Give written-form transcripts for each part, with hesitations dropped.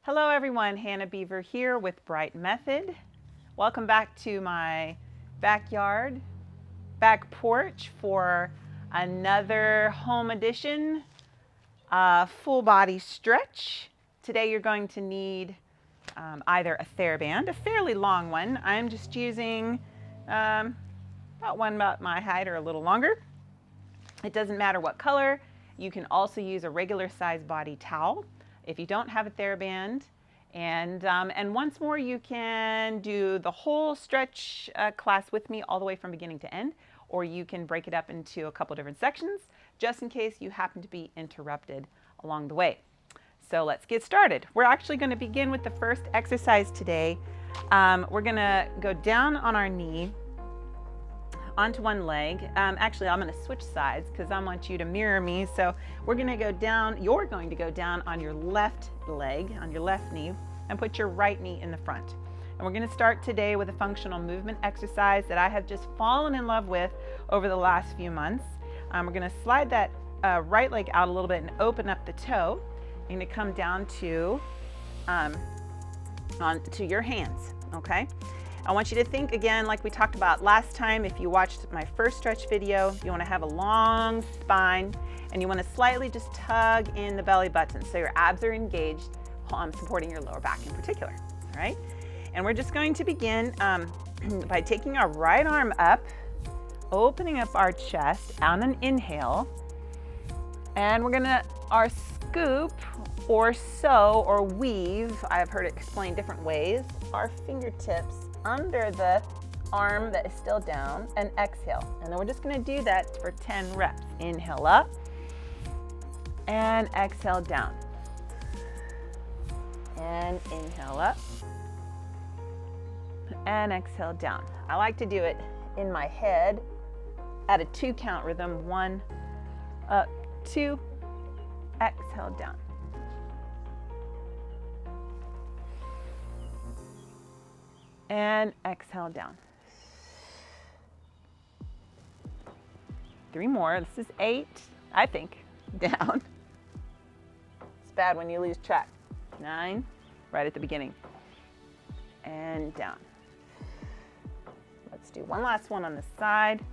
Hello everyone, Hannah Beaver here with Bright Method. Welcome back to my backyard, back porch for another home edition full body stretch. Today you're going to need either a Theraband, a fairly long one. I'm just using about one about my height or a little longer. It doesn't matter what color. You can also use a regular size body towel if you don't have a Theraband. And once more, you can do the whole stretch class with me all the way from beginning to end, or you can break it up into a couple different sections just in case you happen to be interrupted along the way. So let's get started. We're actually going to begin with the first exercise today. We're going to go down on our knee onto one leg. Actually, I'm going to switch sides because I want you to mirror me. So we're going to go down, you're going to go down on your left leg, on your left knee, and put your right knee in the front. And we're going to start today with a functional movement exercise that I have just fallen in love with over the last few months. We're going to slide that right leg out a little bit and open up the toe. You're going to come down to onto your hands, okay? I want you to think again, like we talked about last time, if you watched my first stretch video, you want to have a long spine and you want to slightly just tug in the belly button so your abs are engaged, supporting your lower back in particular, all right? And we're just going to begin by taking our right arm up, opening up our chest on an inhale, and we're gonna, our scoop or sew or weave, I've heard it explained different ways, our fingertips under the arm that is still down, and exhale. And then we're just going to do that for 10 reps. Inhale up and exhale down. And inhale up and exhale down. I like to do it in my head at a 2 count rhythm. 1, up, 2, exhale down. And exhale down. 3 more. This is 8, I think. Down. It's bad when you lose track. 9, right at the beginning. And down. Let's do one last one on the side.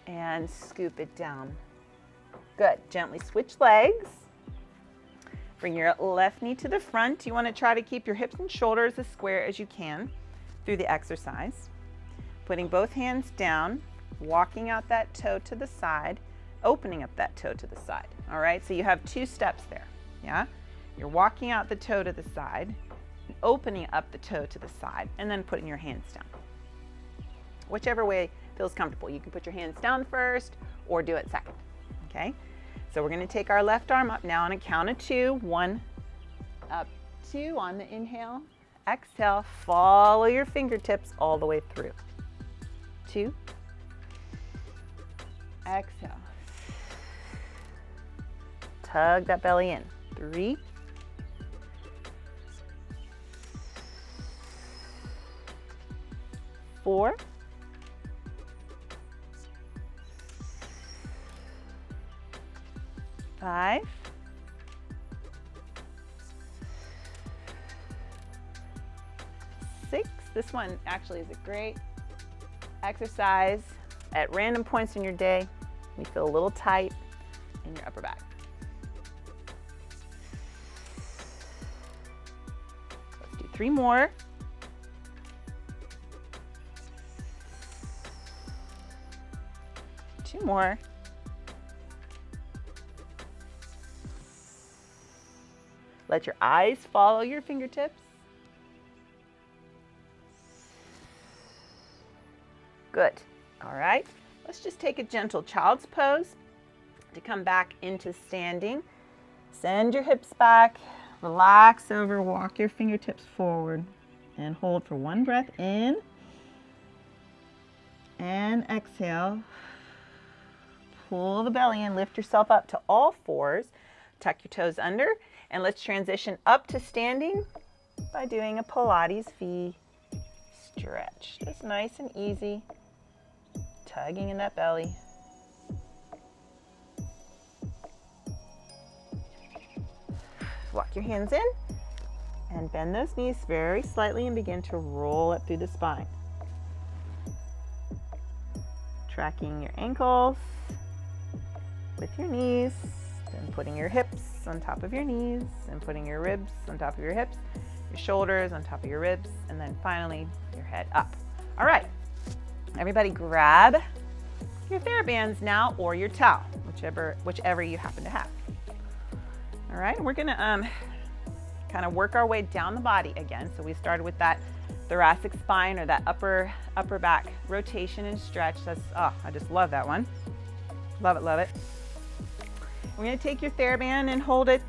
And scoop it down. Good. Gently switch legs. Bring your left knee to the front. You want to try to keep your hips and shoulders as square as you can through the exercise. Putting both hands down, walking out that toe to the side, opening up that toe to the side. All right, so you have 2 steps there, yeah? You're walking out the toe to the side, opening up the toe to the side, and then putting your hands down. Whichever way feels comfortable. You can put your hands down first or do it second, okay? So we're going to take our left arm up now on a count of 2. 1, up, 2 on the inhale. Exhale, follow your fingertips all the way through. 2. Exhale. Tug that belly in. 3. 4. 5. 6. This one actually is a great exercise at random points in your day. You feel a little tight in your upper back. Let's do 3 more. 2 more. Let your eyes follow your fingertips. Good. All right. Let's just take a gentle child's pose to come back into standing. Send your hips back. Relax over. Walk your fingertips forward. And hold for 1 breath in. And exhale. Pull the belly in. Lift yourself up to all 4s. Tuck your toes under. And let's transition up to standing by doing a Pilates V stretch. Just nice and easy, tugging in that belly. Walk your hands in and bend those knees very slightly and begin to roll up through the spine. Tracking your ankles with your knees, then putting your hips on top of your knees and putting your ribs on top of your hips, your shoulders on top of your ribs, and then finally your head up. All right, everybody grab your Therabands now or your towel, whichever you happen to have. All right, we're gonna kind of work our way down the body again. So we started with that thoracic spine or that upper back rotation and stretch. That's, oh, I just love that one. Love it, love it. We're gonna take your Theraband and hold it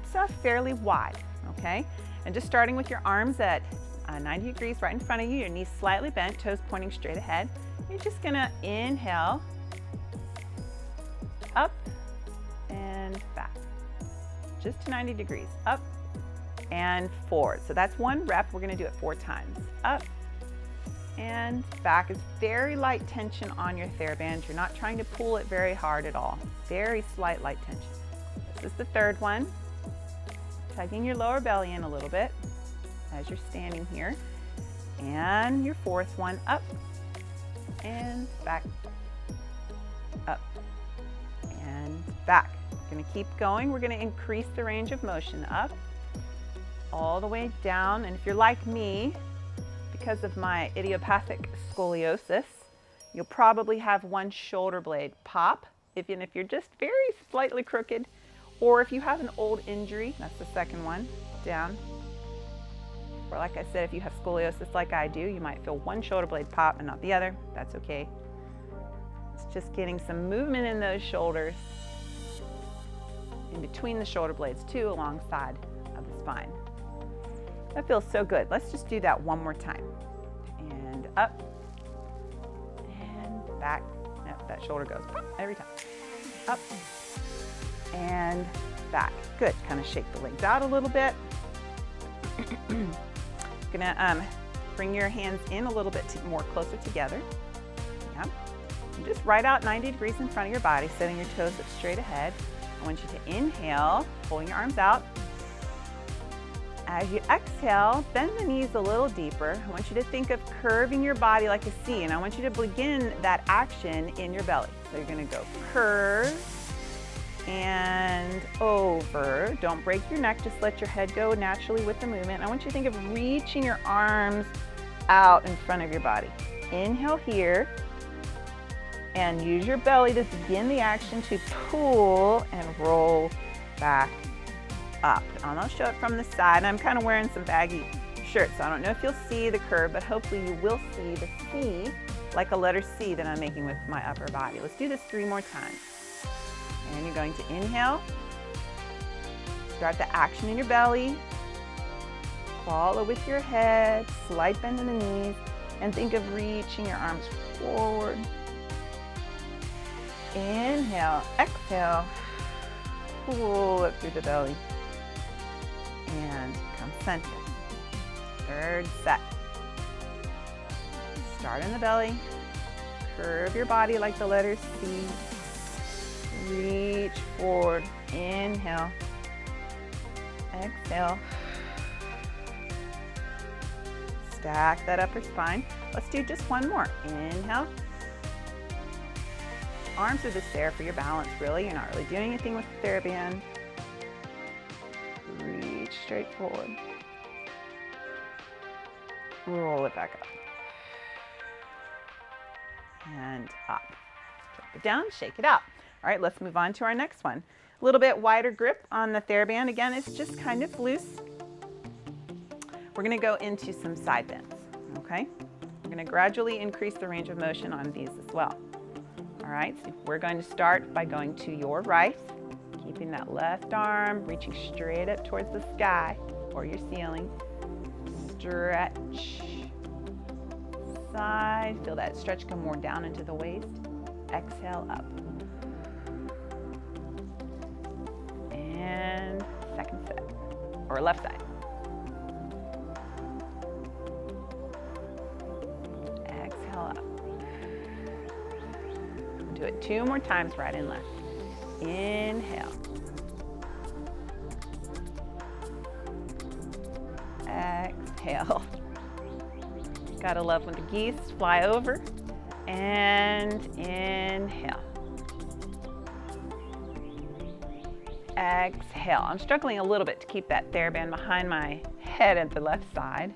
fairly wide, okay? And just starting with your arms at 90 degrees right in front of you, your knees slightly bent, toes pointing straight ahead. You're just gonna inhale, up and back, just to 90 degrees, up and forward. So that's one rep. We're gonna do it 4 times. Up and back. It's very light tension on your Theraband. You're not trying to pull it very hard at all. Very slight light tension. This is the 3rd one. Tugging your lower belly in a little bit as you're standing here. And your 4th one, up and back, up and back. We're gonna keep going. We're gonna increase the range of motion, up, all the way down. And if you're like me, because of my idiopathic scoliosis, you'll probably have one shoulder blade pop, even if you're just very slightly crooked, or if you have an old injury, that's the 2nd one, down. Or like I said, if you have scoliosis like I do, you might feel one shoulder blade pop and not the other. That's okay. It's just getting some movement in those shoulders, in between the shoulder blades too, alongside of the spine. That feels so good. Let's just do that one more time. And up and back. Yep, that shoulder goes pop every time. Up and back. Good. Kind of shake the legs out a little bit. Gonna bring your hands in a little bit more closer together. Yeah. And just right out 90 degrees in front of your body, setting your toes up straight ahead. I want you to inhale, pulling your arms out. As you exhale, bend the knees a little deeper. I want you to think of curving your body like a C, and I want you to begin that action in your belly. So you're gonna go curve and over. Don't break your neck, just let your head go naturally with the movement. I want you to think of reaching your arms out in front of your body. Inhale here, and use your belly to begin the action to pull and roll back up. Almost show it from the side. I'm kind of wearing some baggy shirts, so I don't know if you'll see the curve, but hopefully you will see the C, like a letter C that I'm making with my upper body. Let's do this 3 more times. And you're going to inhale, start the action in your belly, follow with your head, slight bend in the knees, and think of reaching your arms forward. Inhale, exhale, pull up through the belly, and come center. 3rd set. Start in the belly, curve your body like the letter C, reach forward, inhale, exhale, stack that upper spine. Let's do just one more. Inhale. Arms are just there for your balance, really. You're not really doing anything with the Theraband. Reach straight forward. Roll it back up. And up. Drop it down, shake it out. All right, let's move on to our next one. A little bit wider grip on the Theraband. Again, it's just kind of loose. We're gonna go into some side bends, okay? We're gonna gradually increase the range of motion on these as well. All right, so we're going to start by going to your right, keeping that left arm reaching straight up towards the sky or your ceiling. Stretch. Side, feel that stretch come more down into the waist. Exhale up. And 2nd set, or left side. Exhale up. Do it 2 more times, right and left. Inhale. exhale. Gotta love when the geese fly over. And inhale. Exhale. I'm struggling a little bit to keep that Theraband behind my head at the left side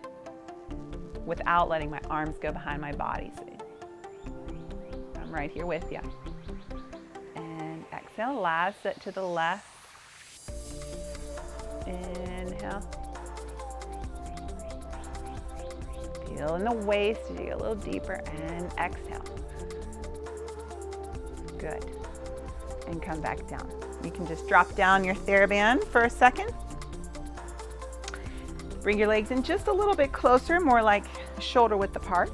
without letting my arms go behind my body. So I'm right here with you. And exhale, last set to the left. Inhale. Feel in the waist as you get a little deeper, and exhale. Good. And come back down. You can just drop down your Theraband for a second. Bring your legs in just a little bit closer, more like shoulder width apart.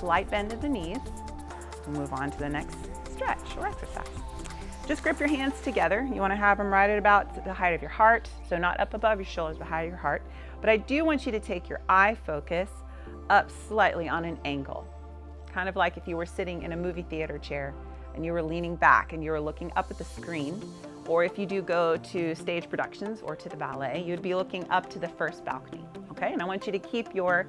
Slight bend of the knees. We'll move on to the next stretch or exercise. Just grip your hands together. You want to have them right at about the height of your heart, so not up above your shoulders, but high of your heart. But I do want you to take your eye focus up slightly on an angle, kind of like if you were sitting in a movie theater chair and you were leaning back and you were looking up at the screen, or if you do go to stage productions or to the ballet, you'd be looking up to the first balcony, okay? And I want you to keep your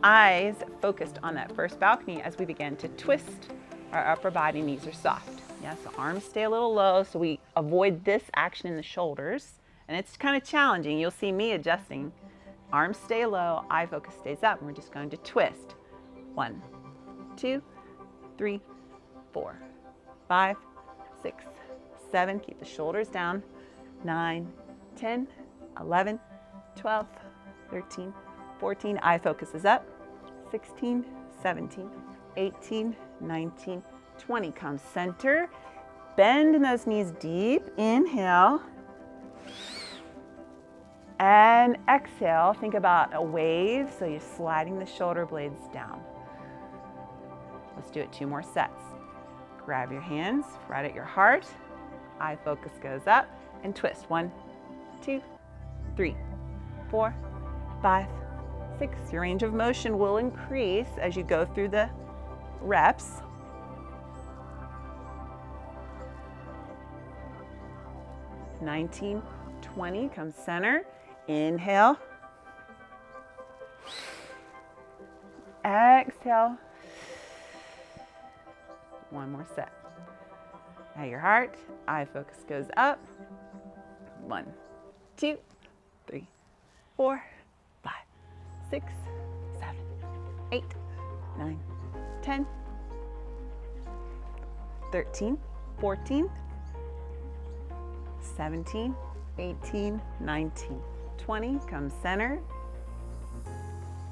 eyes focused on that first balcony as we begin to twist our upper body. Knees are soft. Yes, the arms stay a little low, so we avoid this action in the shoulders, and it's kind of challenging. You'll see me adjusting. Arms stay low, eye focus stays up, and we're just going to twist. 1, 2, 3, 4, 5, 6, 7. Keep the shoulders down. 9, 10, 11, 12, 13, 14. Eye focus is up. 16, 17, 18, 19, 20. Come center. Bend in those knees deep. Inhale. And exhale, think about a wave, so you're sliding the shoulder blades down. Let's do it 2 more sets. Grab your hands right at your heart, eye focus goes up, and twist. 1, 2, 3, 4, 5, 6. Your range of motion will increase as you go through the reps. (19, 20), come center. Inhale. Exhale. 1 more set. At your heart, eye focus goes up. 1, 2, 3, 4, 5, 6, 7, 8, 9, 10, 13, 14, 17, 18, 19, 20. Come center.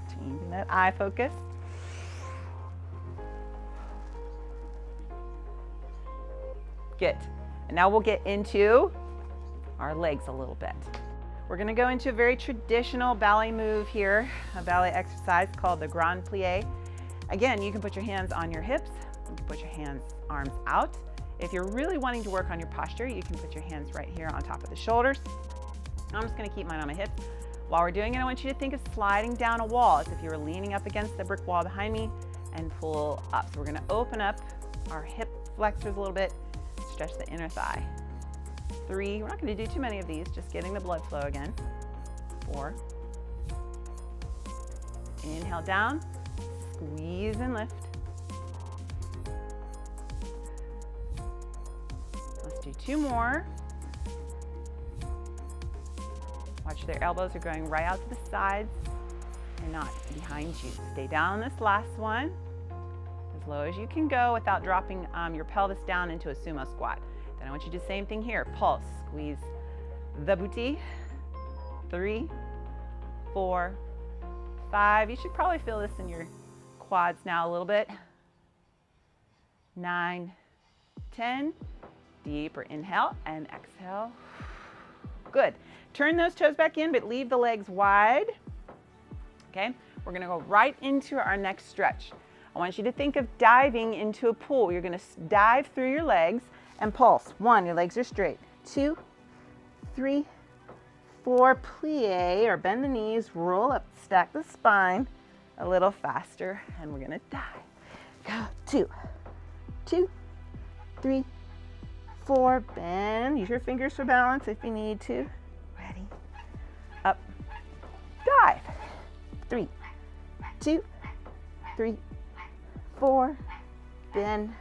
Changing that eye focus. Good. And now we'll get into our legs a little bit. We're going to go into a very traditional ballet move here, a ballet exercise called the Grand Plie. Again, you can put your hands on your hips. You can put your arms out. If you're really wanting to work on your posture, you can put your hands right here on top of the shoulders. I'm just going to keep mine on my hips. While we're doing it, I want you to think of sliding down a wall as if you were leaning up against the brick wall behind me and pull up. So we're going to open up our hip flexors a little bit, stretch the inner thigh. 3, we're not going to do too many of these, just getting the blood flow again. 4, inhale down, squeeze and lift. Let's do 2 more. Watch their elbows are going right out to the sides and not behind you. Stay down on this last one, as low as you can go without dropping your pelvis down into a sumo squat. Then I want you to do the same thing here. Pulse, squeeze the booty. 3, 4, 5. You should probably feel this in your quads now a little bit. 9, 10. Deeper inhale and exhale. Good. Turn those toes back in, but leave the legs wide. Okay, we're going to go right into our next stretch. I want you to think of diving into a pool. You're going to dive through your legs and pulse. 1, your legs are straight. 2, 3, 4, plie or bend the knees, roll up, stack the spine a little faster, and we're going to dive. Go. 2, 2, 3, 4, bend. Use your fingers for balance if you need to. Ready. Up. Dive. 3, 2, 3, 4, bend.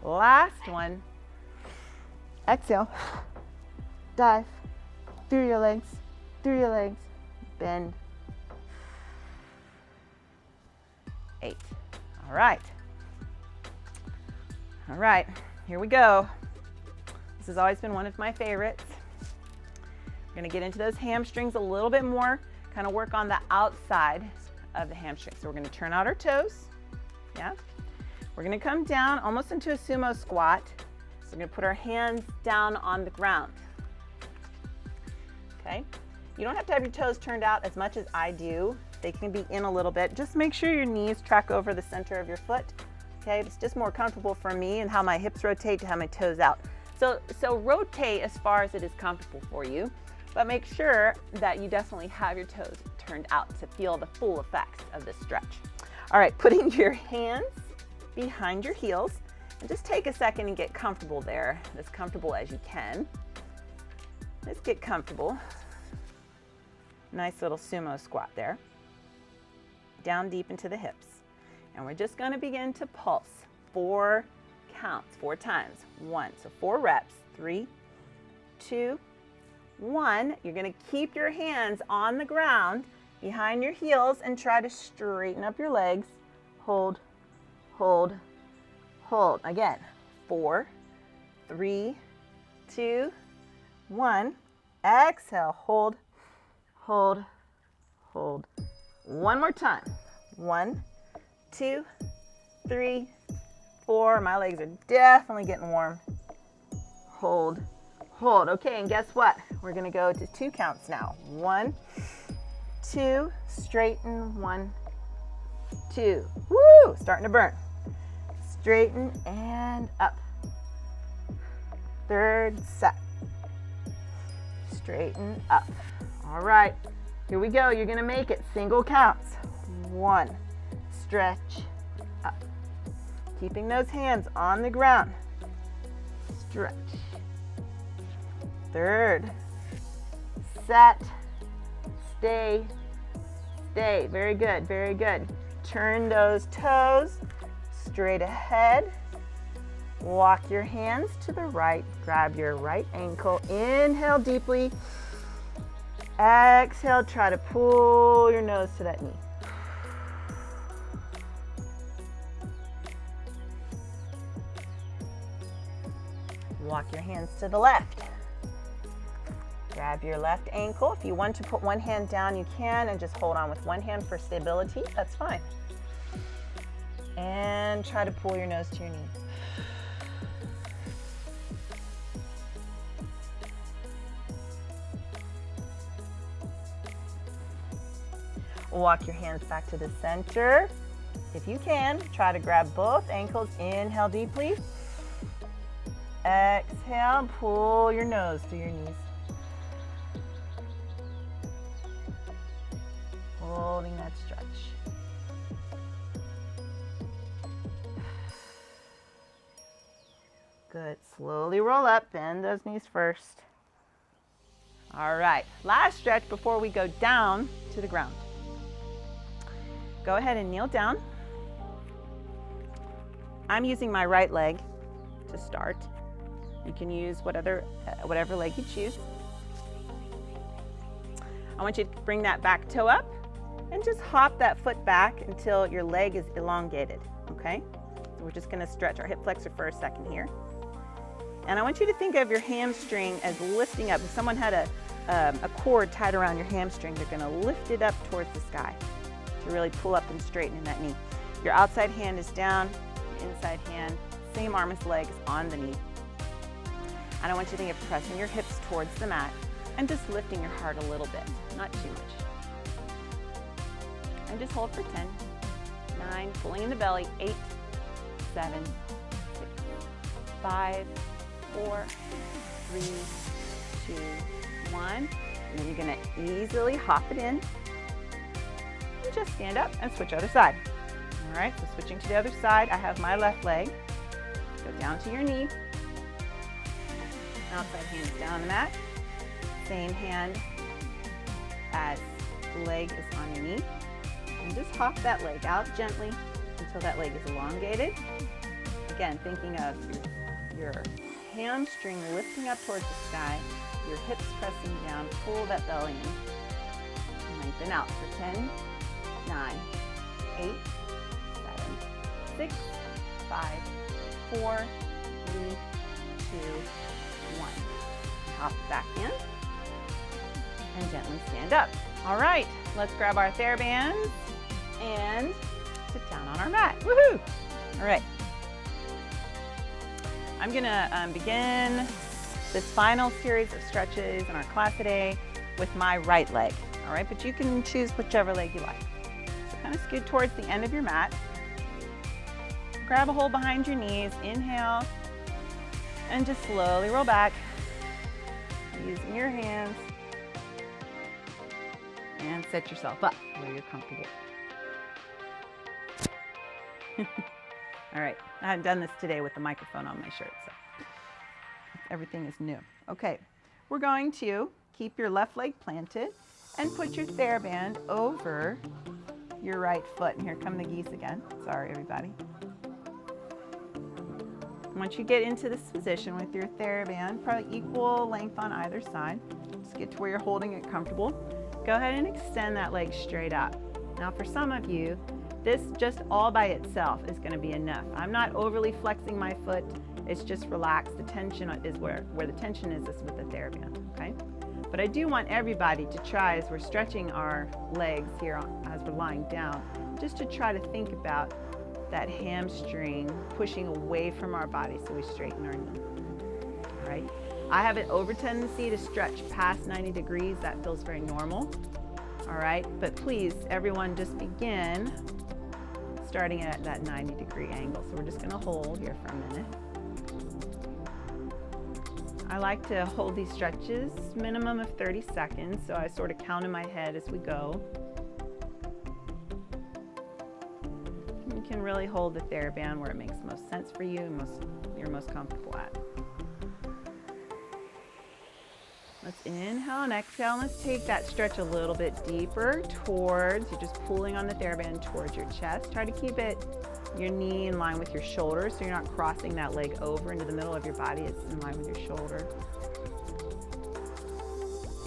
Last one. Exhale, dive through your legs, bend. 8. All right. All right, here we go. This has always been one of my favorites. We're gonna get into those hamstrings a little bit more, kind of work on the outside of the hamstring. So we're gonna turn out our toes, yeah? We're gonna come down almost into a sumo squat. So we're gonna put our hands down on the ground, okay? You don't have to have your toes turned out as much as I do. They can be in a little bit. Just make sure your knees track over the center of your foot, okay? It's just more comfortable for me and how my hips rotate to have my toes out. So rotate as far as it is comfortable for you, but make sure that you definitely have your toes turned out to feel the full effects of this stretch. All right, putting your hands behind your heels, and just take a second and get comfortable there, as comfortable as you can. Let's get comfortable. Nice little sumo squat there. Down deep into the hips. And we're just gonna begin to pulse 4 counts, 4 times. 1, so 4 reps. 3, 2, 1. You're gonna keep your hands on the ground behind your heels and try to straighten up your legs. Hold, hold, hold. Again, 4, 3, 2, 1. Exhale, hold, hold, hold. One more time. 1, 2, 3, 4. My legs are definitely getting warm. Hold, hold. Okay, and guess what? We're gonna go to 2 counts now. 1, 2, straighten, 1, 2. Woo, starting to burn. Straighten and up. 3rd set. Straighten up. All right, here we go. You're gonna make it single counts. 1, stretch up. Keeping those hands on the ground. Stretch. 3rd set. Stay, stay. Very good, very good. Turn those toes straight ahead. Walk your hands to the right. Grab your right ankle. Inhale deeply. Exhale, try to pull your nose to that knee. Walk your hands to the left. Grab your left ankle. If you want to put one hand down, you can, and just hold on with one hand for stability. That's fine. And try to pull your nose to your knee. Walk your hands back to the center. If you can, try to grab both ankles. Inhale deeply. Exhale, pull your nose through your knees. Holding that stretch. Good. Slowly roll up, bend those knees first. All right, last stretch before we go down to the ground. Go ahead and kneel down. I'm using my right leg to start. You can use whatever leg you choose. I want you to bring that back toe up and just hop that foot back until your leg is elongated, okay? So we're just gonna stretch our hip flexor for a second here. And I want you to think of your hamstring as lifting up. If someone had a cord tied around your hamstring, they're gonna lift it up towards the sky to really pull up and straighten in that knee. Your outside hand is down, your inside hand, same arm as leg is on the knee. And I want you to think of pressing your hips towards the mat and just lifting your heart a little bit, not too much. And just hold for 10, 9, pulling in the belly, 8, 7, 6, 5, 4, 3, 2, 1. And then you're gonna easily hop it in. And just stand up and switch other side. All right, so switching to the other side, I have my left leg. Go down to your knee. Outside hand is down on the mat. Same hand as leg is on your knee. And just hop that leg out gently until that leg is elongated. Again, thinking of your hamstring lifting up towards the sky, your hips pressing down, pull that belly in. And lengthen out for 10, 9, 8, 7, 6, 5, 4, 3, 2, 1. Hop back in and gently stand up. All right, let's grab our Therabands and sit down on our mat. Woohoo! All right. I'm gonna begin this final series of stretches in our class today with my right leg. All right, but you can choose whichever leg you like. So kind of scoot towards the end of your mat. Grab a hold behind your knees, inhale, and just slowly roll back using your hands. And set yourself up where you're comfortable. All right, I haven't done this today with the microphone on my shirt, so everything is new. Okay, we're going to keep your left leg planted and put your Theraband over your right foot. And here come the geese again. Sorry, everybody. Once you get into this position with your Theraband, probably equal length on either side, just get to where you're holding it comfortable. Go ahead and extend that leg straight up. Now for some of you, this just all by itself is going to be enough. I'm not overly flexing my foot. It's just relaxed. The tension is where the tension is with the Theraband, okay? But I do want everybody to try, as we're stretching our legs here as we're lying down, just to try to think about that hamstring pushing away from our body so we straighten our knee, all right? I have an over tendency to stretch past 90 degrees. That feels very normal, all right? But please, everyone, just begin starting at that 90-degree angle. So we're just gonna hold here for a minute. I like to hold these stretches minimum of 30 seconds, so I sort of count in my head as we go. You can really hold the Theraband where it makes most sense for you and you're most comfortable at. Let's inhale and exhale, and let's take that stretch a little bit deeper towards, you're just pulling on the Theraband towards your chest. Try to keep your knee in line with your shoulder so you're not crossing that leg over into the middle of your body. It's in line with your shoulder.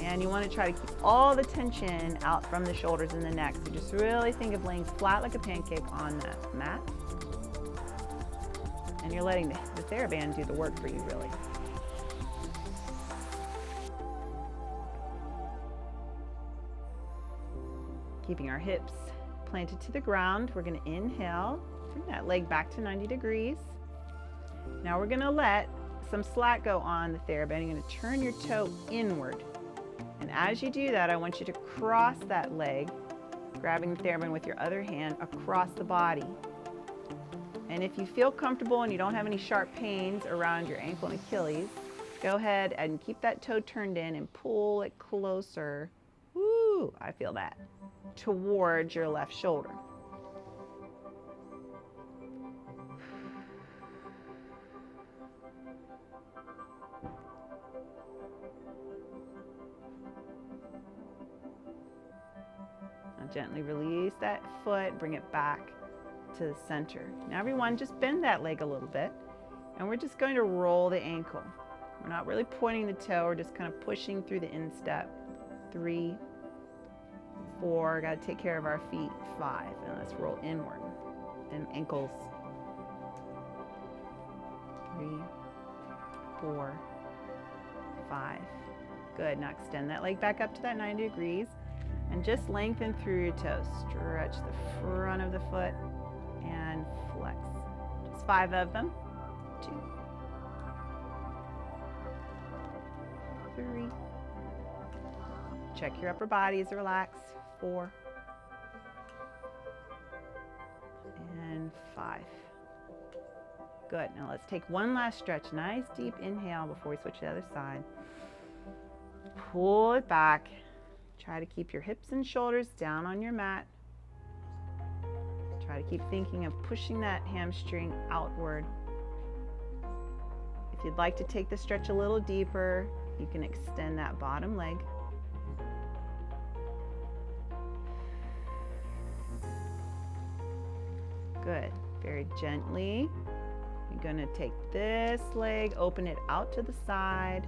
And you want to try to keep all the tension out from the shoulders and the neck. So just really think of laying flat like a pancake on that mat. And you're letting the Theraband do the work for you, really. Keeping our hips planted to the ground, we're going to inhale, bring that leg back to 90 degrees. Now we're going to let some slack go on the Theraband. You're going to turn your toe inward. And as you do that, I want you to cross that leg, grabbing the Theraband with your other hand across the body. And if you feel comfortable and you don't have any sharp pains around your ankle and Achilles, go ahead and keep that toe turned in and pull it closer. Woo, I feel that. Towards your left shoulder. Now gently release that foot, bring it back to the center. Now everyone, just bend that leg a little bit, and we're just going to roll the ankle. We're not really pointing the toe, we're just kind of pushing through the instep. 3, 4, got to take care of our feet. 5, and let's roll inward. And ankles. 3, 4, 5. Good. Now extend that leg back up to that 90 degrees and just lengthen through your toes. Stretch the front of the foot and flex. Just 5 of them. 2, 3. Check your upper body is relaxed. 4 and 5. Good. Now let's take one last stretch. Nice deep inhale before we switch to the other side. Pull it back. Try to keep your hips and shoulders down on your mat. Try to keep thinking of pushing that hamstring outward. If you'd like to take the stretch a little deeper, you can extend that bottom leg. Good. Very gently, you're going to take this leg, open it out to the side,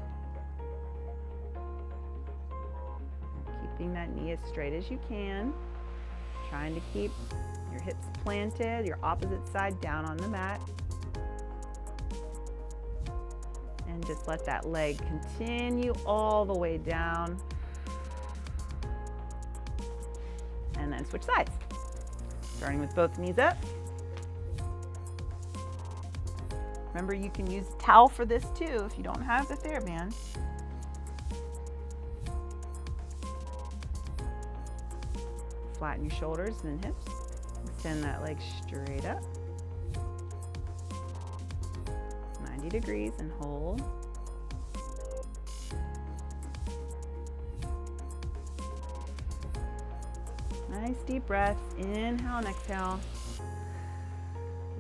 keeping that knee as straight as you can, trying to keep your hips planted, your opposite side down on the mat. And just let that leg continue all the way down. And then switch sides. Starting with both knees up. Remember, you can use a towel for this too if you don't have the Theraband. Flatten your shoulders and hips. Extend that leg straight up. 90 degrees and hold. Nice deep breaths. Inhale and exhale.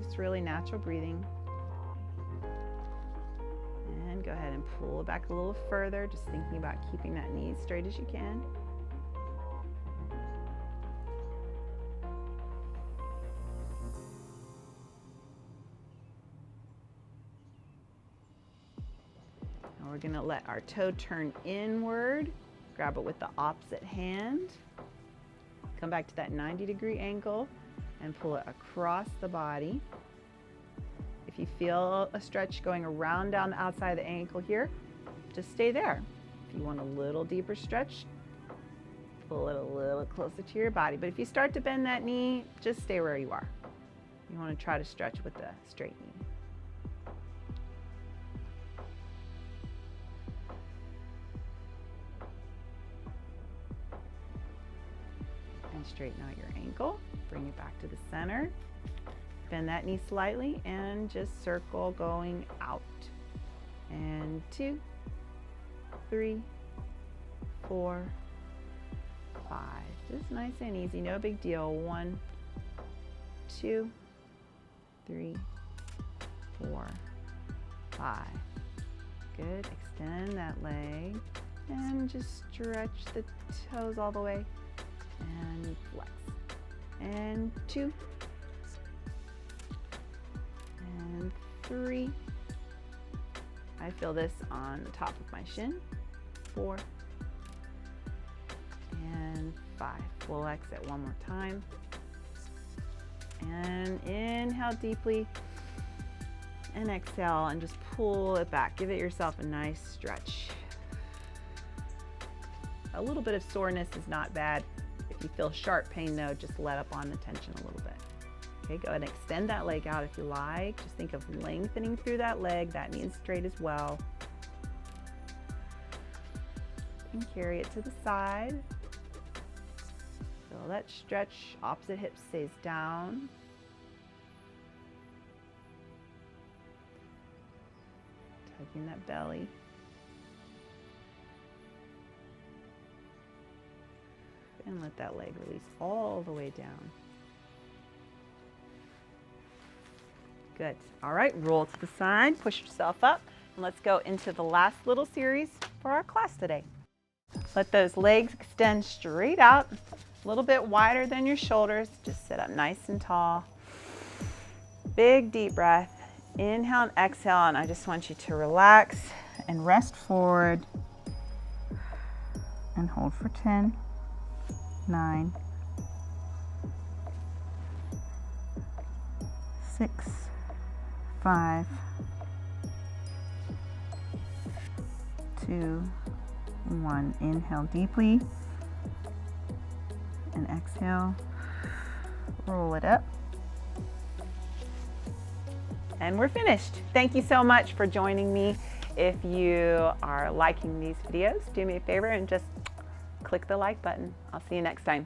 Just really natural breathing. And go ahead and pull it back a little further, just thinking about keeping that knee as straight as you can. Now we're going to let our toe turn inward. Grab it with the opposite hand. Come back to that 90-degree angle and pull it across the body. If you feel a stretch going around down the outside of the ankle here, just stay there. If you want a little deeper stretch, pull it a little closer to your body. But if you start to bend that knee, just stay where you are. You want to try to stretch with the straight knee. And straighten out your ankle. Bring it back to the center. Bend that knee slightly and just circle going out. And 2, 3, 4, 5. Just nice and easy, no big deal. 1, 2, 3, 4, 5. Good. Extend that leg and just stretch the toes all the way and flex. And 2, and 3. I feel this on the top of my shin. 4 and 5. We'll exit one more time. And inhale deeply and exhale and just pull it back. Give it yourself a nice stretch. A little bit of soreness is not bad. If you feel sharp pain though, just let up on the tension a little bit. Okay, go ahead and extend that leg out if you like. Just think of lengthening through that leg. That knee is straight as well. And carry it to the side. Feel that stretch. Opposite hip stays down. Tugging that belly. And let that leg release all the way down. Good. All right, roll to the side, push yourself up, and let's go into the last little series for our class today. Let those legs extend straight out, a little bit wider than your shoulders. Just sit up nice and tall. Big deep breath. Inhale and exhale, and I just want you to relax and rest forward and hold for 10, 9, 6, 5, 2, 1. Inhale deeply and exhale. Roll it up. And we're finished. Thank you so much for joining me. If you are liking these videos, do me a favor and just click the like button. I'll see you next time.